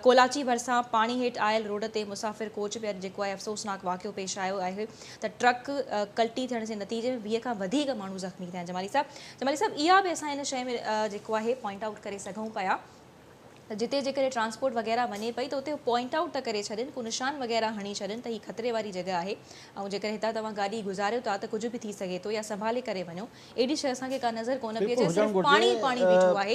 कोलाची भरिसां पाणी हेठि आयल रोड ते मुसाफ़िर कोच बि जेको आहे अफ़सोसनाक वाक़ियो पेश आयो आहे त ट्रक कल्टी थियण जे नतीजे में 20 खां वधीक माण्हू ज़ख़्मी थिया। जमाली साहब इहा बि असां हिन शइ में जेको आहे पॉइंट आउट करे सघूं पिया त जिते जेकॾहिं ट्रांसपोर्ट वग़ैरह वञे पई त उते पॉइंट आउट था करे छॾनि, को निशान वग़ैरह हणी छॾनि त हीअ ख़तरे वारी जॻह आहे ऐं जेकर हितां तव्हां गाॾी गुज़ारियो था त कुझु बि थी सघे थो या संभाले करे वञो। एॾी शइ असांखे का नज़र कोन पई अचे, सिर्फ़ु पाणी बीठो आहे,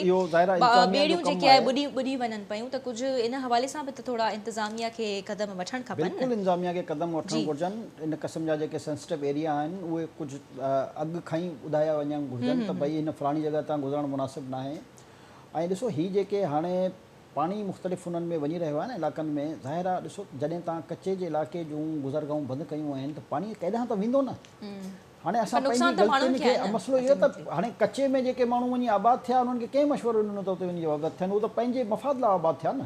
ॿेड़ियूं जेके आहे ॿुॾी वञनि पियूं त कुझु इन हवाले सां बि त थोरा इंतिज़ामिया खे क़दम वठणु खपनि। बिल्कुलु इंतिज़ामिया खे क़दम वठणु घुरिजनि। इन क़िस्म जा जेके सेंसिटिव एरिया आहिनि उहे कुझु अॻु खां ई ॿुधाया वञणु घुरिजनि त भई हिन फलाणी जॻह तां गुज़रणु मुनासिबु न आहे। ऐं ॾिसो हीअ जेके हाणे पाणी मुख़्तलिफ़ उन्हनि में वञी रहियो आहे न इलाइक़नि में, ज़ाहिर आहे ॾिसो जॾहिं तव्हां कचे जे इलाइक़े जूं गुज़रगाऊं बंदि कयूं आहिनि त पाणी केॾांहुं त वेंदो न। हाणे असां पंहिंजी ग़लतियुनि खे मसइलो इहो त हाणे कचे में जेके माण्हू वञी आबाद थिया उन्हनि खे कंहिं मशवरो ॾिनो त उते वञी आबाद थियनि, उहो त पंहिंजे मफ़ाद लाइ आबाद थिया न।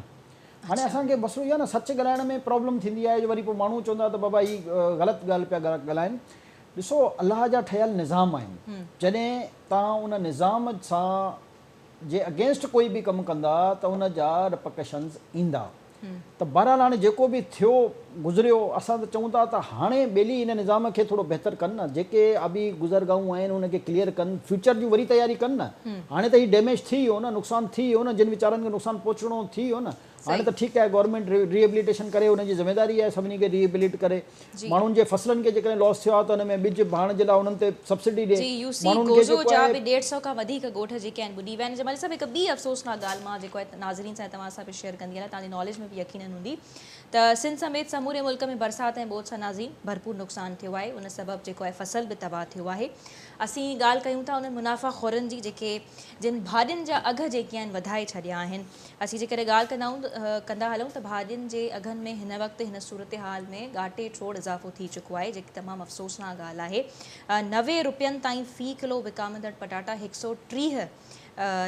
हाणे असांखे मसइलो इहो आहे न, सच ॻाल्हाइण में प्रॉब्लम थींदी आहे, वरी पोइ माण्हू चवंदा त बाबा हीअ ग़लति ॻाल्हि पिया ॻाल्हाइनि। ॾिसो अलाह जा ठहियल निज़ाम आहिनि, जॾहिं तव्हां उन निज़ाम सां जे अगेंस्ट कोई बि कमु कंदा त उन जा रिपरकशन्स ईंदा। त बहरहाल हाणे जेको बि थियो गुज़रियो, असां त चऊं था त हाणे ॿेली हिन निज़ाम खे थोरो बहितर कनि न, जेके आबी गुज़रगाऊं आहिनि उनखे क्लियर कनि, फ्यूचर जूं वरी तयारी कनि न। हाणे त हीउ डैमेज थी वियो न, नुक़सानु थी वियो न, जिन वीचारनि खे नुक़सानु पहुचणो थी वियो न। हाणे त ठीकु आहे, गवर्नमेंट रिहेबिलिटेशन करे, हुनजी ज़िमेदारी आहे सभिनी खे रिहेबिलिट करे। माण्हुनि जे फसलनि खे जेकॾहिं लॉस थियो आहे त हुन में ॿिज भाण जे लाइ उन्हनि ते सब्सिडी ॾे। माण्हुनि खे जेको आहे 150 खां वधीक ॻोठ जेके आहिनि ॿुॾी विया आहिनि। जमाली साहब हिकु ॿी अफ़सोसनाक ॻाल्हि मां जेको आहे नाज़रीन सां तव्हां सां बि शेयर कंदी आहियां, तव्हांजी नॉलेज में बि यकीनन हूंदी त सिंध समेत समूरे मुल्क में बरसाति ऐं ॿोॾि सां नाज़रीन भरपूर नुक़सानु थियो आहे। उन सबबु जेको आहे फसल बि तबाह थियो आहे। असीं ॻाल्हि कयूं था उन मुनाफ़ा ख़ोरनि जी जेके जिन भाॼियुनि जा अघ जेके आहिनि वधाए छॾिया आहिनि। असीं जेकॾहिं ॻाल्हि कंदा हलूं त भाॼियुनि जे अघनि में हिन वक़्तु हिन सूरत हाल में ॻाटे ट्रोड़ इज़ाफ़ो थी चुको आहे, जेकी तमामु अफ़सोसनाक ॻाल्हि आहे। 90 रुपयनि ताईं फ़ी किलो विकामंदड़ पटाटा 130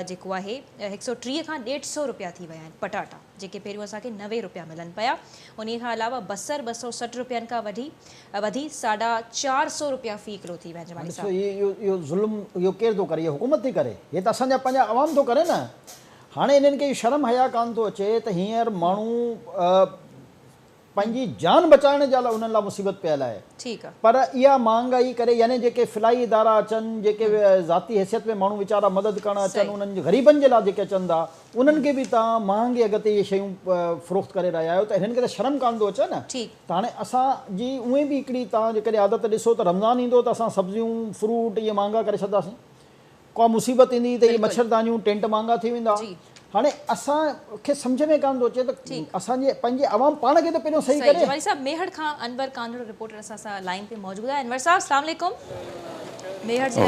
जेको आहे 130 खां 150 रुपया थी विया आहिनि पटाटा, जेके पहिरियों असांखे 90 रुपया मिलनि पिया। उन खां अलावा बसर 260 रुपयनि खां वधी 450 रुपया फ़ी किलो थी विया आहिनि। इहो ज़ुल्म इहो केरु थो करे? इहो हुकूमत थी करे, हे त असांजा पंहिंजा आवाम थो करे न। हाणे इन्हनि खे शर्म हया कान थो अचे त हींअर माण्हू पंहिंजी जान बचाइण जे लाइ उन्हनि लाइ मुसीबत पियल आहे। ठीकु आहे, पर इहा महांगाई करे यानी जेके फिलाई इदारा अचनि, जेके ज़ाती हैसियत में माण्हू वीचारा मदद करणु अचनि, उन्हनि ग़रीबनि जे लाइ जेके अचनि था उन्हनि खे बि तव्हां महांगे अघ ते इहे शयूं फ़रोख़्त करे रहिया आहियो, त हिननि खे त शर्म कान थो अचे न। त हाणे असांजी उहे बि हिकिड़ी तव्हां जेकॾहिं आदत ॾिसो त रमज़ान ईंदो त असां सब्जियूं फ्रूट इहे महांगा करे छॾंदासीं। को मुसीबत ईंदी त इहे मच्छरदानियूं टेंट महांगा थी वेंदा। हाणे असांखे सम्झ में कान थो अचे त असांजे पंहिंजे आवाम पाण खे त पहिरियों सही करे। जमाली साहब मेहड़ खां अनवर कानड़ रिपोर्टर असां सां लाइन ते मौजूदु आहे। अनवर साहब अस्सलाम वालेकुम। मेहड़ जे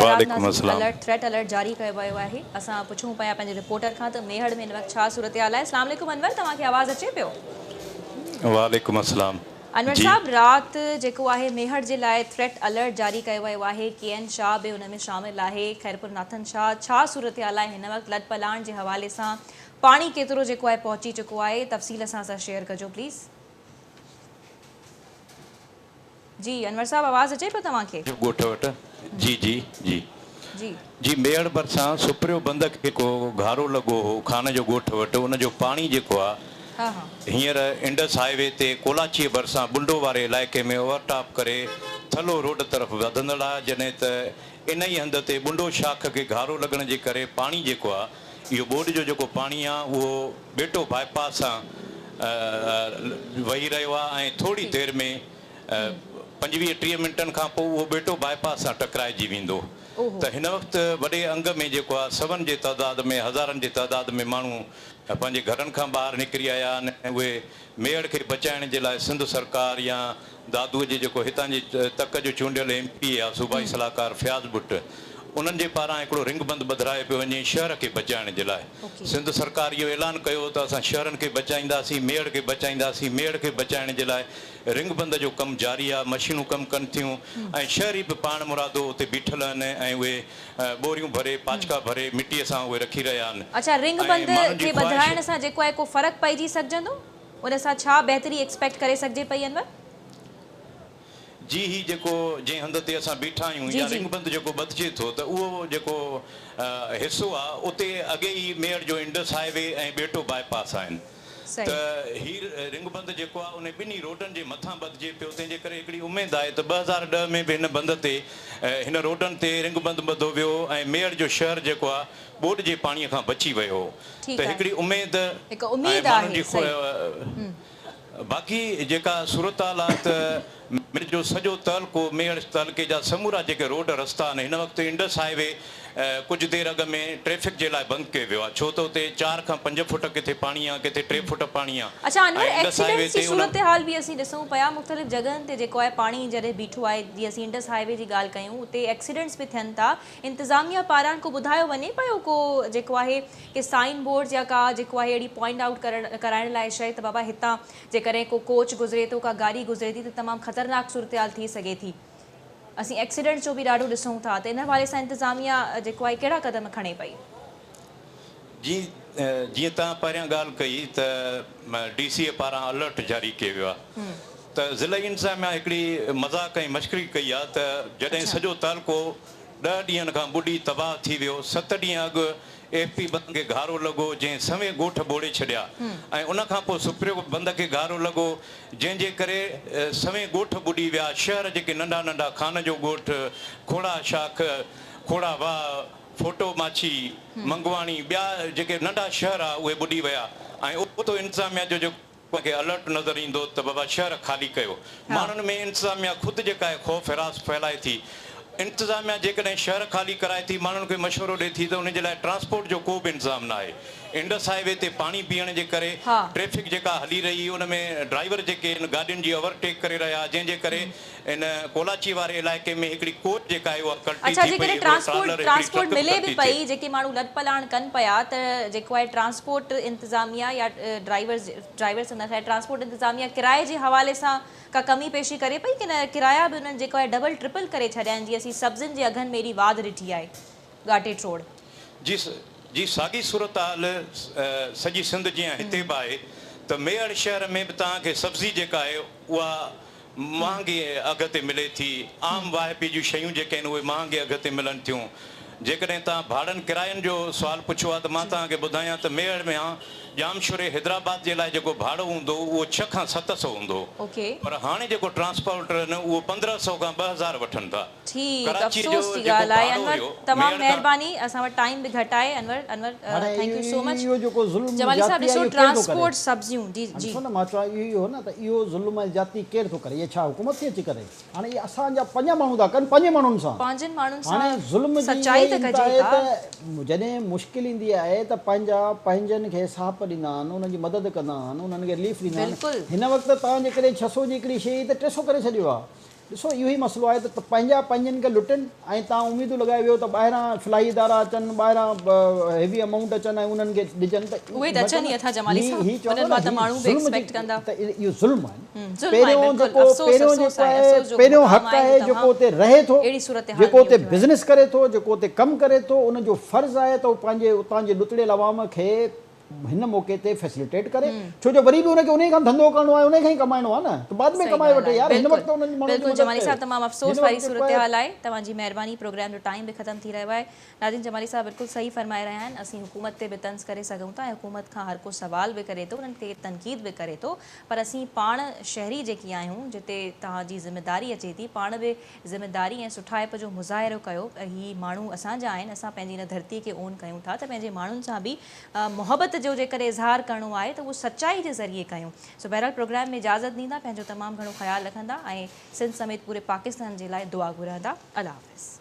अलर्ट थ्रेट अलर्ट जारी कयो वियो आहे। असां पुछूं पिया पंहिंजे रिपोर्टर खां त मेहड़ में हिन वक़्तु छा सूरत हाल आहे। अस्सलाम वालेकुम अनवर, तव्हांखे आवाज़ अचे पियो? वालेकुम अस्सलाम। अनवर साहब राति जेको आहे मेहड़ जे लाइ थ्रेट अलर्ट जारी कयो वियो आहे, KN शाह बि हुन में शामिल आहे, ख़ैरपुर नाथन शाह, छा सूरत हाल आहे हिन वक़्तु लॾपलाण जे हवाले सां? पाणी केतिरो जेको आहे पहुची चुको आहे, तफ़सील असां सां शेयर कजो प्लीज़। जी अनवर साहब आवाज़ अचे पियो तव्हांखे? ॻोठ वटि जी जी जी जी जी मेहड़ भरिसां सुपरियो बंद खे को घारो लॻो हो खान जो ॻोठ वटि, उनजो पाणी जेको आहे हींअर इंडस हाईवे ते कोलाची भरिसां बुंडो वारे इलाइक़े में ओवरटॉप करे थलो रोड तरफ़ वधंदड़ आहे। जॾहिं त इन ई हंध ते बुंडो शाख खे घारो लॻण जे करे पाणी जेको आहे इहो ॿोॾि जो जेको पाणी आहे उहो बेटो बाईपास सां वही रहियो आहे ऐं थोरी देरि में 25-30 मिंटनि खां पोइ उहो बेटो बाईपास सां टकराइजी वेंदो। त हिन वक़्तु वॾे अंग में जेको आहे सवनि जे तइदाद में हज़ारनि जे तइदाद में माण्हू पंहिंजे घरनि खां ॿाहिरि निकिरी आया आहिनि ऐं उहे मेहड़ खे बचाइण जे लाइ सिंध सरकार या दादूअ जे जेको हितां जी तक जो चूंडियल MP आहे सूबाई सलाहकार फयाज़ भुट, उन्हनि जे पारां हिकिड़ो रिंग बंदि ॿधाए पियो वञे शहर खे बचाइण जे लाइ। सिंध सरकार इहो ऐलान कयो त असां शहरनि खे बचाईंदासीं, मेड़ खे बचाईंदासीं। मेड़ खे बचाइण जे लाइ रिंग बंद जो कमु जारी आहे, मशीनूं कमु कनि थियूं ऐं शहरी बि पाण मुरादो उते बीठल आहिनि ऐं उहे बोरियूं भरे, पाचका भरे, मिटीअ सां उहे रखी रहिया आहिनि। अच्छा, रिंग बंद खे ॿधाइण सां जेको आहे को फ़र्क़ु पइजी सघजंदो, उन सां छा बहितरी एक्सपेक्ट करे सघिजे पई अनवर? जी, ही जेको जंहिं हंध ते असां बीठा आहियूं या रिंग बंद जेको ॿधिजे थो त उहो जेको हिसो आहे उते अॻे ई मेड़ जो इंडस हाईवे ऐं ॿेटो बाईपास आहिनि। त हीउ रिंग बंद जेको आहे उन ॿिन्ही रोडनि जे मथां ॿधिजे पियो। तंहिंजे करे हिकिड़ी उमेद आहे त 2010 में बि हिन बंद ते हिन रोडनि ते रिंग बंद ॿधो वियो ऐं मेड़ जो शहर जेको आहे ॿोॾि जे पाणीअ खां बची वियो। त हिकिड़ी उमेद माण्हुनि जी। बाक़ी जेका सूरत हाल आहे त जो सॼो तलको मेड़ तलके जा समूरा जेके रोड रस्ता आहिनि हिन वक़्तु इंडस हाईवे कुझु देरि अॻु में ट्रैफिक जे लाइ बंदि कयो वियो आहे, छो त उते 4 खां 5 फुट किथे पाणी आहे, किथे 3 फुट पाणी आहे। अच्छा अनवर, एक्सीडेंट्स जी सूरत हाल बि असीं ॾिसूं पिया मुख़्तलिफ़ जॻहनि ते जेको आहे पाणी जॾहिं बीठो आहे, जीअं असीं इंडस हाईवे जी ॻाल्हि कयूं उते एक्सीडेंट्स बि थियनि था। इंतिज़ामिया पारां को ॿुधायो वञे पियो को जेको आहे कि साइन बोर्ड या का जेको आहे अहिड़ी पॉइंट आउट कराइण लाइ शइ त बाबा हितां जेकॾहिं को कोच गुज़रे थो, का गाॾी गुज़रे थी त तमामु ख़तरनाक सूरत हाल थी सघे थी। असीं एक्सीडेंट जो बि ॾाढो ॾिसूं था, त इन हवाले सां इंतिज़ामिया जेको आहे कहिड़ा क़दम खणे पई? जी, जीअं तव्हां पहिरियां ॻाल्हि कई त DCA पारां अलर्ट जारी कयो वियो आहे त ज़िला इंतिज़ामिया हिकिड़ी मज़ाक़ ऐं मश्करी कई आहे त जॾहिं सॼो तालको 10 ॾींहंनि खां ॿुॾी तबाह थी वियो, 7 ॾींहं अॻु FP बंद खे घारो लॻो जंहिं सवें ॻोठ ॿोड़े छॾिया ऐं उनखां पोइ सुप्रियो बंद खे घारो लॻो जंहिंजे करे सवें ॻोठ ॿुॾी विया। शहर जेके नंढा नंढा खान जो ॻोठ, खोड़ा शाख, खोड़ा वाह, फोटो माछी, मंगवाणी, ॿिया जेके नंढा शहर आहे उहे ॿुॾी विया ऐं उतो इंतिज़ामिया जो जेको खे अलर्ट नज़र ईंदो त बाबा शहर ख़ाली कयो। माण्हुनि में इंतिज़ामिया ख़ुदि जेका आहे ख़ौफ़ हिरास फैलाए थी। इंतिज़ामिया जेकॾहिं शहर ख़ाली कराए थी, माण्हुनि खे मशवरो ॾिए थी त उनजे लाइ ट्रांसपोर्ट जो को बि इंतज़ाम न आहे। इंडस हाईवे ते पाणी पीअण जे करे ट्रैफिक जेका हली रही उन में ड्राइवर जेके इन गाॾियुनि जी ओवरटेक करे रहिया, जंहिंजे करे इन कोलाची वारे इलाइक़े में हिकिड़ी कोच जेका आहे उहा कल्टी थी पई। जेकॾहिं ट्रांसपोर्ट मिले बि पई, जेके माण्हू लॾपलाण कनि पिया त जेको आहे ट्रांसपोर्ट इंतिज़ामिया या ड्राइवर्स ट्रांसपोर्ट इंतिज़ामिया किराए जे हवाले सां का कमी पेशी करे पई कि न किराया बि उन्हनि जेको आहे डबल ट्रिपल करे छॾिया आहिनि? जीअं असीं सब्ज़ियुनि जे अघनि में एॾी वाध ॾिठी आहे घाटेट रोड। जी, साॻी सूरत हाल सॼी सिंध जीअं हिते बि आहे त मेड़ शहर में बि तव्हांखे सब्ज़ी जेका आहे उहा महांगे अघ ते मिले थी। आम वाहिपी जूं शयूं जेके आहिनि उहे महांगे अघ ते मिलनि थियूं। जेकॾहिं तव्हां भाड़नि किरायनि जो सुवालु पुछो आहे त मां तव्हांखे ॿुधायां त मेड़ में जामशोरे हैदराबाद जे लाइ जेको भाड़ो हूंदो उहो 6 खां 700 हूंदो, पर हाणे जेको ट्रांसपोर्टर आहिनि उहो 1500 खां 2000 वठनि था। अफ़सोस जी ॻाल्हि आहे अनवर, तमामु महिरबानी, असां वटि टाइम बि घटि आहे। Anwar thank you so much. Jamali साहब ॾिसो ट्रांसपोर्ट सब्जियूं जी ॾिसो न, मां चवां इहो न त इहो ज़ुल्म जाती केरु थो करे? इहे छा हुकूमत थी अची करे? हाणे इहे असांजा 5 माण्हू था कनि, 5 माण्हुनि सां हाणे ज़ुल्म सचाई त कजे त जॾहिं मुश्किल ईंदी आहे त पंहिंजनि खे साहप ॾींदा आहिनि, उन्हनि जी मदद कंदा आहिनि, उन्हनि खे रिलीफ ॾींदा आहिनि। हिन वक़्तु तव्हां जेकॾहिं 600 जी हिकिड़ी शइ त 300 करे छॾियो आहे। ॾिसो इहो ई मसइलो आहे त पंहिंजनि खे लुटनि ऐं तव्हां उमेदूं लॻाए वियो त ॿाहिरां फ्लाई इदारा अचनि, ॿाहिरां हेवी अमाउंट अचनि ऐं उन्हनि खे ॾिजनि त उहे त अचनि ई अथा जमाली साहब, उन्हनि मां त माण्हू बि एक्सपेक्ट कंदा। त इहो ज़ुल्म आहे। पहिरियों हक़ आहे जेको उते रहे थो, जेको उते बिज़नेस करे थो, जेको उते कमु करे थो, उनजो फ़र्ज़ु आहे त उहो पंहिंजे उतां जे ॾुतड़ियल अवाम खे हिन मौक़े ते फैसिलिटेट करे, छो जो वरी बि उनखे उन खां धंधो करणो आहे, उन खां ई कमाइणो आहे न, त बाद में कमाए वठे यार। हिन वक़्तु उन्हनि माण्हुनि बिल्कुलु जमाली साहब, तमामु अफ़सोस वारी सूरत हाल आहे। तव्हांजी महिरबानी, प्रोग्राम जो टाइम बि ख़तमु थी रहियो आहे। नाज़रीन, जमाली साहब बिल्कुलु सही फरमाए रहिया आहिनि। असीं हुकूमत ते बि तंज़ करे सघूं था ऐं हुकूमत खां हर को सवाल बि करे थो, उन्हनि ते तनक़ीद बि करे थो, पर असीं पाण शहरी जेकी आहियूं, जिते तव्हांजी ज़िमेदारी अचे थी, पाण बि ज़िमेदारी ऐं सुठाइप जो मुज़ाहिरो कयो। ही माण्हू असांजा आहिनि, असां पंहिंजी हिन धरती खे ओन कयूं था त पंहिंजे माण्हुनि सां बि मुहबत जो जेकॾहिं इज़हार करणो आहे त उहो सचाई जे ज़रिए कयूं। सो बहरहाल प्रोग्राम में इजाज़त ॾींदा, पंहिंजो तमामु घणो ख़्यालु रखंदा ऐं सिंध समेत पूरे पाकिस्तान जे लाइ दुआ घुरंदा। अल्लाह हाफ़िज़।